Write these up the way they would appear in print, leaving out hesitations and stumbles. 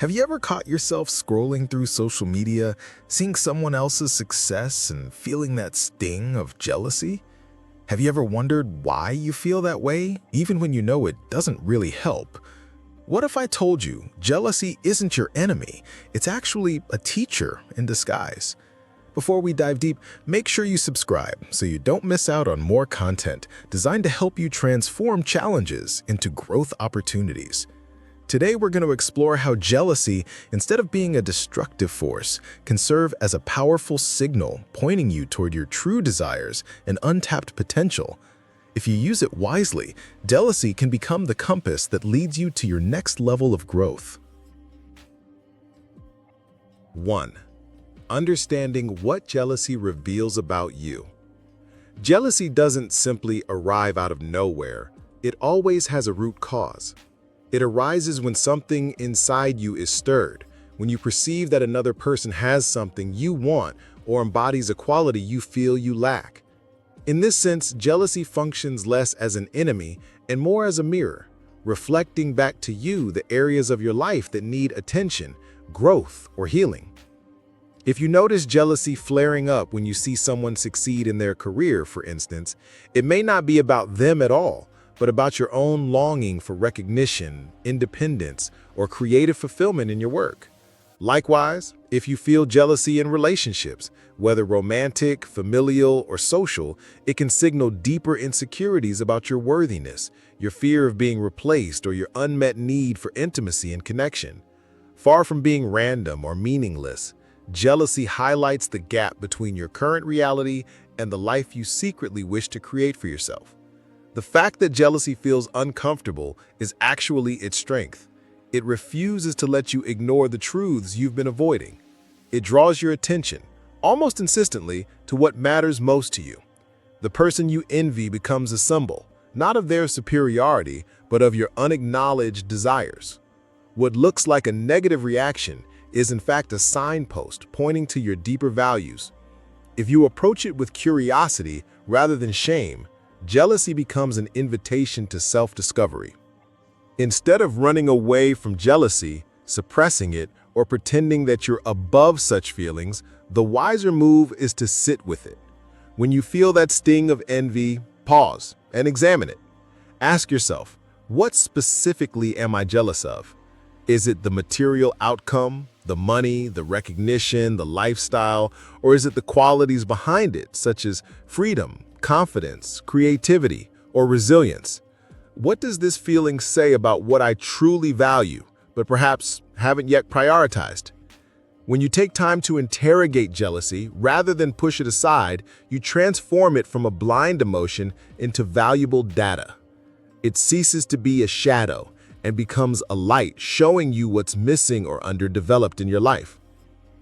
Have you ever caught yourself scrolling through social media, seeing someone else's success and feeling that sting of jealousy? Have you ever wondered why you feel that way, even when you know it doesn't really help? What if I told you jealousy isn't your enemy, it's actually a teacher in disguise? Before we dive deep, make sure you subscribe so you don't miss out on more content designed to help you transform challenges into growth opportunities. Today, we're going to explore how jealousy, instead of being a destructive force, can serve as a powerful signal pointing you toward your true desires and untapped potential. If you use it wisely, jealousy can become the compass that leads you to your next level of growth. 1. Understanding what jealousy reveals about you. Jealousy doesn't simply arrive out of nowhere. It always has a root cause. It arises when something inside you is stirred, when you perceive that another person has something you want or embodies a quality you feel you lack. In this sense, jealousy functions less as an enemy and more as a mirror, reflecting back to you the areas of your life that need attention, growth, or healing. If you notice jealousy flaring up when you see someone succeed in their career, for instance, it may not be about them at all, but about your own longing for recognition, independence, or creative fulfillment in your work. Likewise, if you feel jealousy in relationships, whether romantic, familial, or social, it can signal deeper insecurities about your worthiness, your fear of being replaced, or your unmet need for intimacy and connection. Far from being random or meaningless, jealousy highlights the gap between your current reality and the life you secretly wish to create for yourself. The fact that jealousy feels uncomfortable is actually its strength. It refuses to let you ignore the truths you've been avoiding. It draws your attention, almost insistently, to what matters most to you. The person you envy becomes a symbol, not of their superiority, but of your unacknowledged desires. What looks like a negative reaction is in fact a signpost pointing to your deeper values. If you approach it with curiosity rather than shame, jealousy becomes an invitation to self-discovery. Instead of running away from jealousy, suppressing it, or pretending that you're above such feelings, the wiser move is to sit with it. When you feel that sting of envy, pause and examine it. Ask yourself, what specifically am I jealous of? Is it the material outcome, the money, the recognition, the lifestyle, or is it the qualities behind it, such as freedom, confidence, creativity, or resilience? What does this feeling say about what I truly value, but perhaps haven't yet prioritized? When you take time to interrogate jealousy rather than push it aside, you transform it from a blind emotion into valuable data. It ceases to be a shadow and becomes a light showing you what's missing or underdeveloped in your life.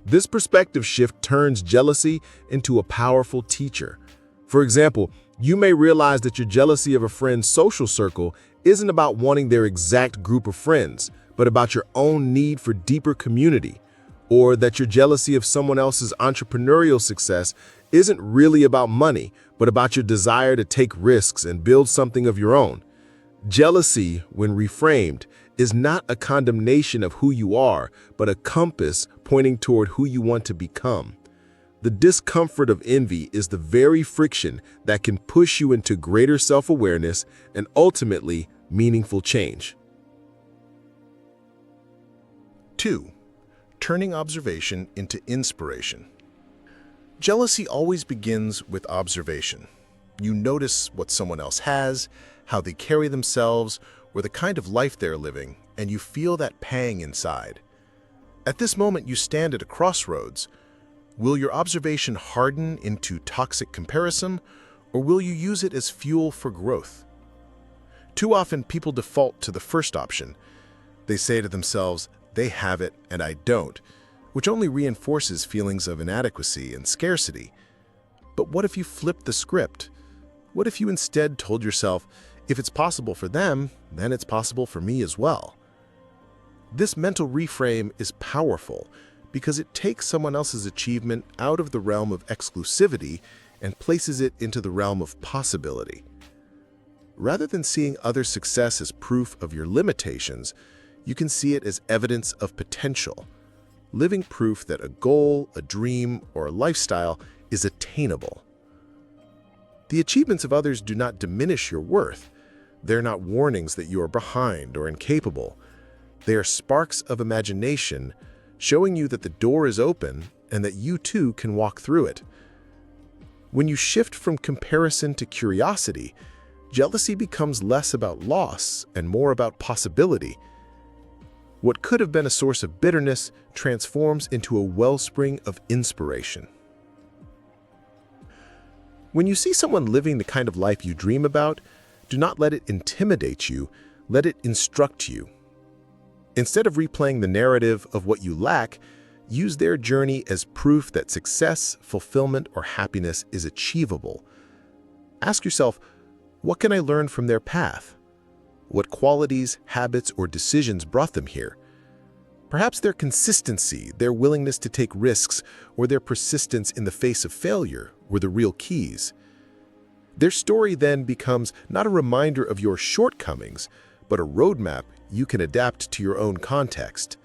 This perspective shift turns jealousy into a powerful teacher. For example, you may realize that your jealousy of a friend's social circle isn't about wanting their exact group of friends, but about your own need for deeper community, or that your jealousy of someone else's entrepreneurial success isn't really about money, but about your desire to take risks and build something of your own. Jealousy, when reframed, is not a condemnation of who you are, but a compass pointing toward who you want to become. The discomfort of envy is the very friction that can push you into greater self-awareness and ultimately meaningful change. 2. Turning observation into inspiration. Jealousy always begins with observation. You notice what someone else has, how they carry themselves, or the kind of life they're living, and you feel that pang inside. At this moment, you stand at a crossroads. Will your observation harden into toxic comparison, or will you use it as fuel for growth? Too often, people default to the first option. They say to themselves, they have it and I don't, which only reinforces feelings of inadequacy and scarcity. But what if you flipped the script? What if you instead told yourself, if it's possible for them, then it's possible for me as well? This mental reframe is powerful because it takes someone else's achievement out of the realm of exclusivity and places it into the realm of possibility. Rather than seeing other success as proof of your limitations, You can see it as evidence of potential, living proof that a goal, a dream, or a lifestyle is attainable. The achievements of others do not diminish your worth. They're not warnings that you are behind or incapable. They are sparks of imagination, showing you that the door is open and that you too can walk through it. When you shift from comparison to curiosity, jealousy becomes less about loss and more about possibility. What could have been a source of bitterness transforms into a wellspring of inspiration. When you see someone living the kind of life you dream about, do not let it intimidate you, let it instruct you. Instead of replaying the narrative of what you lack, use their journey as proof that success, fulfillment, or happiness is achievable. Ask yourself, what can I learn from their path? What qualities, habits, or decisions brought them here? Perhaps their consistency, their willingness to take risks, or their persistence in the face of failure were the real keys. Their story then becomes not a reminder of your shortcomings, but a roadmap you can adapt to your own context.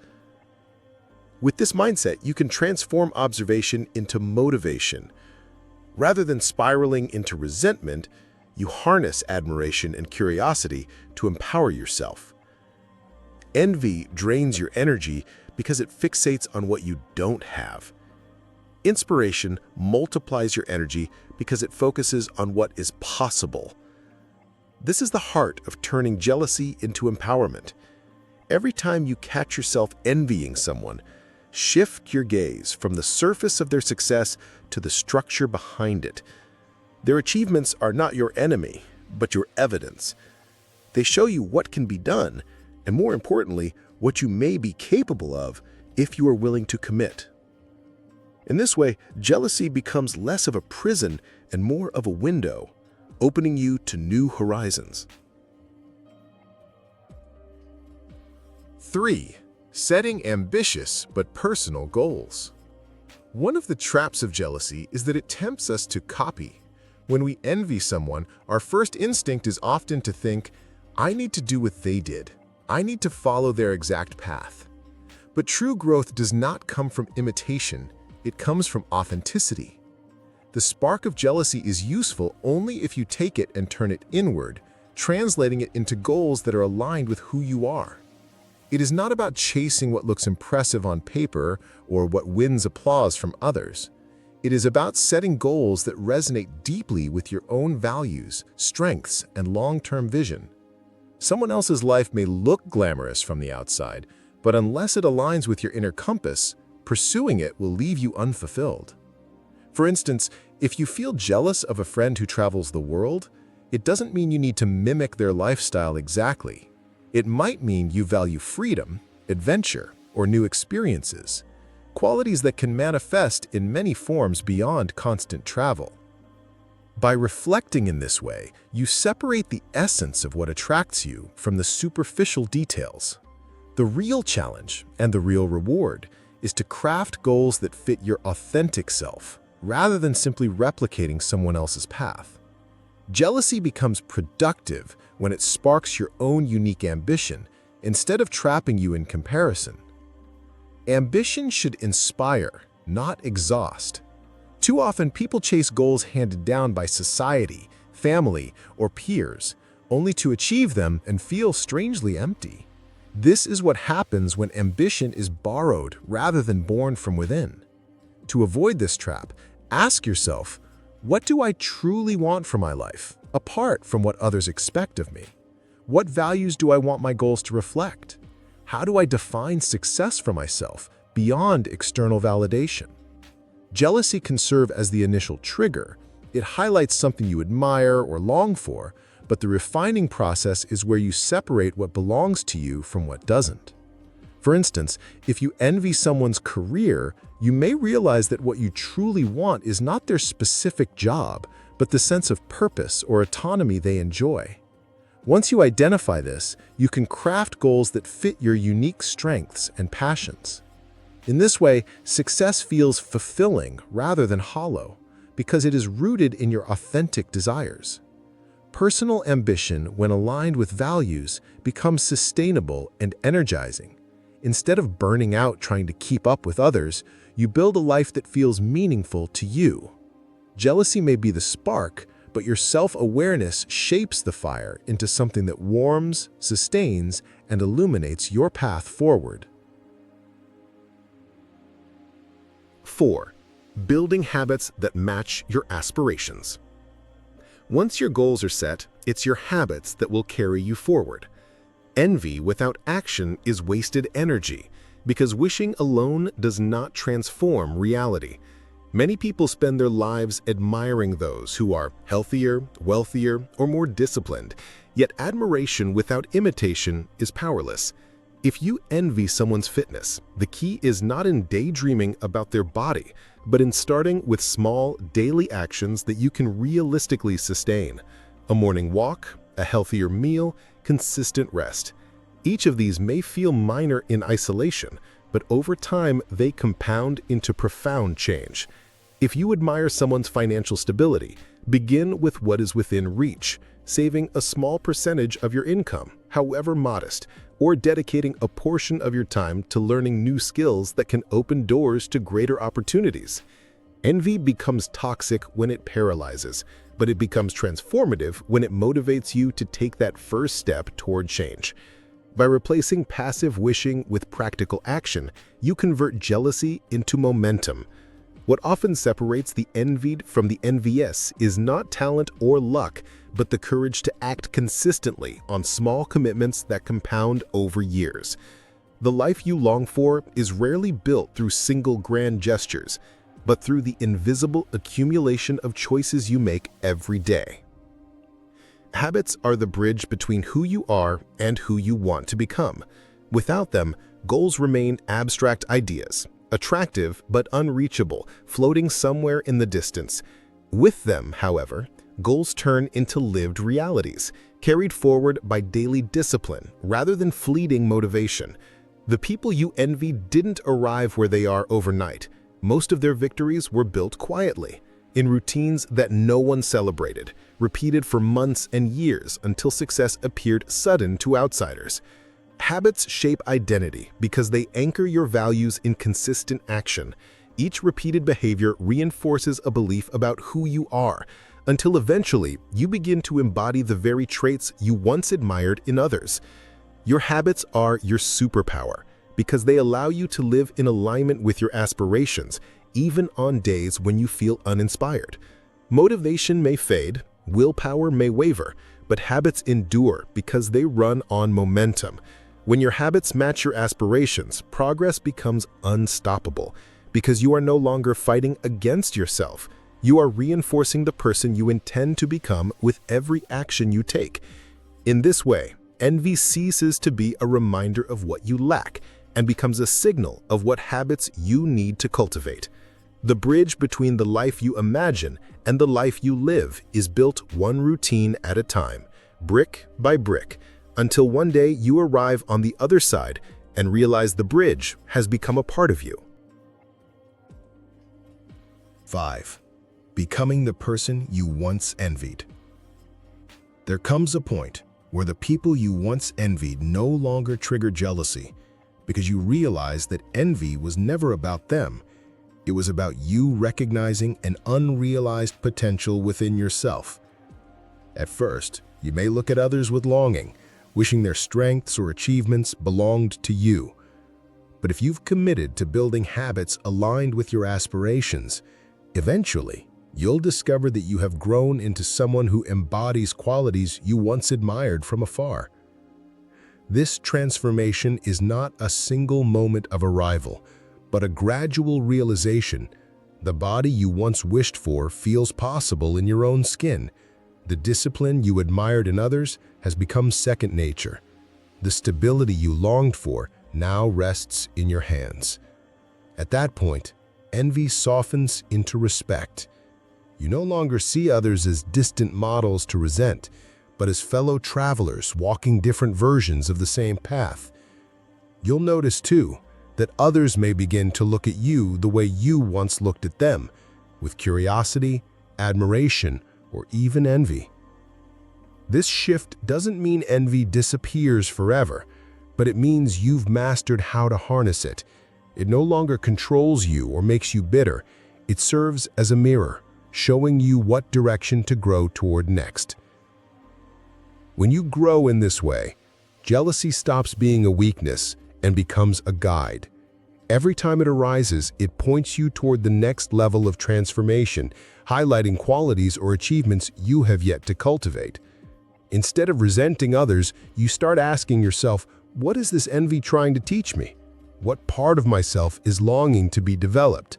With this mindset, you can transform observation into motivation. Rather than spiraling into resentment, you harness admiration and curiosity to empower yourself. Envy drains your energy because it fixates on what you don't have. Inspiration multiplies your energy because it focuses on what is possible. This is the heart of turning jealousy into empowerment. Every time you catch yourself envying someone, shift your gaze from the surface of their success to the structure behind it. Their achievements are not your enemy, but your evidence. They show you what can be done, and more importantly, what you may be capable of if you are willing to commit. In this way, jealousy becomes less of a prison and more of a window, opening you to new horizons. 3. Setting ambitious but personal goals. One of the traps of jealousy is that it tempts us to copy. When we envy someone, our first instinct is often to think, I need to do what they did. I need to follow their exact path. But true growth does not come from imitation. It comes from authenticity. The spark of jealousy is useful only if you take it and turn it inward, translating it into goals that are aligned with who you are. It is not about chasing what looks impressive on paper or what wins applause from others. It is about setting goals that resonate deeply with your own values, strengths, and long-term vision. Someone else's life may look glamorous from the outside, but unless it aligns with your inner compass, pursuing it will leave you unfulfilled. For instance, if you feel jealous of a friend who travels the world, it doesn't mean you need to mimic their lifestyle exactly. It might mean you value freedom, adventure, or new experiences, qualities that can manifest in many forms beyond constant travel. By reflecting in this way, you separate the essence of what attracts you from the superficial details. The real challenge and the real reward is to craft goals that fit your authentic self, rather than simply replicating someone else's path. Jealousy becomes productive when it sparks your own unique ambition instead of trapping you in comparison. Ambition should inspire, not exhaust. Too often, people chase goals handed down by society, family, or peers, only to achieve them and feel strangely empty. This is what happens when ambition is borrowed rather than born from within. To avoid this trap, ask yourself, what do I truly want for my life, apart from what others expect of me? What values do I want my goals to reflect? How do I define success for myself beyond external validation? Jealousy can serve as the initial trigger. It highlights something you admire or long for, but the refining process is where you separate what belongs to you from what doesn't. For instance, if you envy someone's career, you may realize that what you truly want is not their specific job, but the sense of purpose or autonomy they enjoy. Once you identify this, you can craft goals that fit your unique strengths and passions. In this way, success feels fulfilling rather than hollow, because it is rooted in your authentic desires. Personal ambition, when aligned with values, becomes sustainable and energizing. Instead of burning out trying to keep up with others, you build a life that feels meaningful to you. Jealousy may be the spark, but your self-awareness shapes the fire into something that warms, sustains, and illuminates your path forward. 4. Building habits that match your aspirations. Once your goals are set, it's your habits that will carry you forward. Envy without action is wasted energy, because wishing alone does not transform reality. Many people spend their lives admiring those who are healthier, wealthier, or more disciplined, yet admiration without imitation is powerless. If you envy someone's fitness, the key is not in daydreaming about their body, but in starting with small, daily actions that you can realistically sustain. A morning walk, a healthier meal, consistent rest. Each of these may feel minor in isolation, but over time they compound into profound change. If you admire someone's financial stability, begin with what is within reach, saving a small percentage of your income, however modest, or dedicating a portion of your time to learning new skills that can open doors to greater opportunities. Envy becomes toxic when it paralyzes, but it becomes transformative when it motivates you to take that first step toward change. By replacing passive wishing with practical action, you convert jealousy into momentum. What often separates the envied from the envious is not talent or luck, but the courage to act consistently on small commitments that compound over years. The life you long for is rarely built through single grand gestures, but through the invisible accumulation of choices you make every day. Habits are the bridge between who you are and who you want to become. Without them, goals remain abstract ideas, attractive but unreachable, floating somewhere in the distance. With them, however, goals turn into lived realities, carried forward by daily discipline rather than fleeting motivation. The people you envy didn't arrive where they are overnight. Most of their victories were built quietly, in routines that no one celebrated, repeated for months and years until success appeared sudden to outsiders. Habits shape identity because they anchor your values in consistent action. Each repeated behavior reinforces a belief about who you are, until eventually you begin to embody the very traits you once admired in others. Your habits are your superpower because they allow you to live in alignment with your aspirations, even on days when you feel uninspired. Motivation may fade, willpower may waver, but habits endure because they run on momentum. When your habits match your aspirations, progress becomes unstoppable because you are no longer fighting against yourself. You are reinforcing the person you intend to become with every action you take. In this way, envy ceases to be a reminder of what you lack and becomes a signal of what habits you need to cultivate. The bridge between the life you imagine and the life you live is built one routine at a time, brick by brick, until one day you arrive on the other side and realize the bridge has become a part of you. 5. Becoming the person you once envied. There comes a point where the people you once envied no longer trigger jealousy because you realize that envy was never about them. It was about you recognizing an unrealized potential within yourself. At first, you may look at others with longing, wishing their strengths or achievements belonged to you. But if you've committed to building habits aligned with your aspirations, eventually, you'll discover that you have grown into someone who embodies qualities you once admired from afar. This transformation is not a single moment of arrival, but a gradual realization. The body you once wished for feels possible in your own skin. The discipline you admired in others has become second nature. The stability you longed for now rests in your hands. At that point, envy softens into respect. You no longer see others as distant models to resent, but as fellow travelers walking different versions of the same path. You'll notice, too, that others may begin to look at you the way you once looked at them, with curiosity, admiration, or even envy. This shift doesn't mean envy disappears forever, but it means you've mastered how to harness it. It no longer controls you or makes you bitter. It serves as a mirror, showing you what direction to grow toward next. When you grow in this way, jealousy stops being a weakness and becomes a guide. Every time it arises, it points you toward the next level of transformation, highlighting qualities or achievements you have yet to cultivate. Instead of resenting others, you start asking yourself, what is this envy trying to teach me? What part of myself is longing to be developed?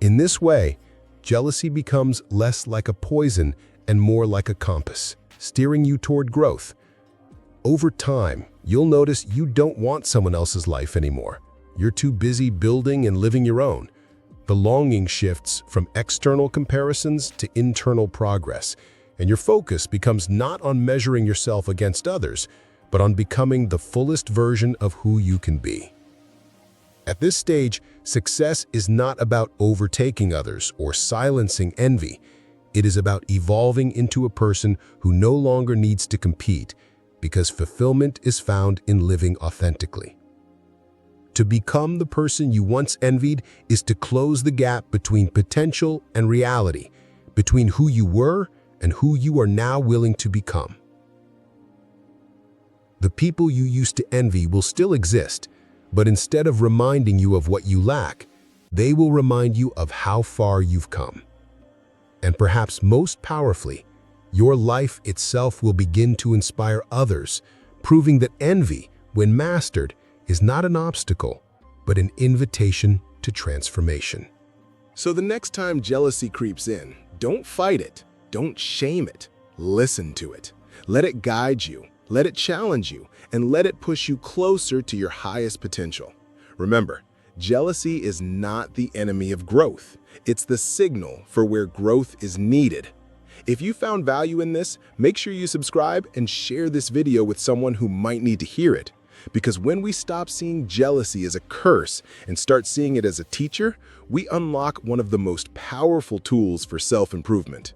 In this way, jealousy becomes less like a poison and more like a compass, steering you toward growth. Over time, you'll notice you don't want someone else's life anymore. You're too busy building and living your own. The longing shifts from external comparisons to internal progress, and your focus becomes not on measuring yourself against others, but on becoming the fullest version of who you can be. At this stage, success is not about overtaking others or silencing envy. It is about evolving into a person who no longer needs to compete, because fulfillment is found in living authentically. To become the person you once envied is to close the gap between potential and reality, between who you were and who you are now willing to become. The people you used to envy will still exist, but instead of reminding you of what you lack, they will remind you of how far you've come. And perhaps most powerfully, your life itself will begin to inspire others, proving that envy, when mastered, is not an obstacle, but an invitation to transformation. So the next time jealousy creeps in, don't fight it, don't shame it, listen to it. Let it guide you, let it challenge you, and let it push you closer to your highest potential. Remember, jealousy is not the enemy of growth. It's the signal for where growth is needed. If you found value in this, make sure you subscribe and share this video with someone who might need to hear it. Because when we stop seeing jealousy as a curse and start seeing it as a teacher, we unlock one of the most powerful tools for self-improvement.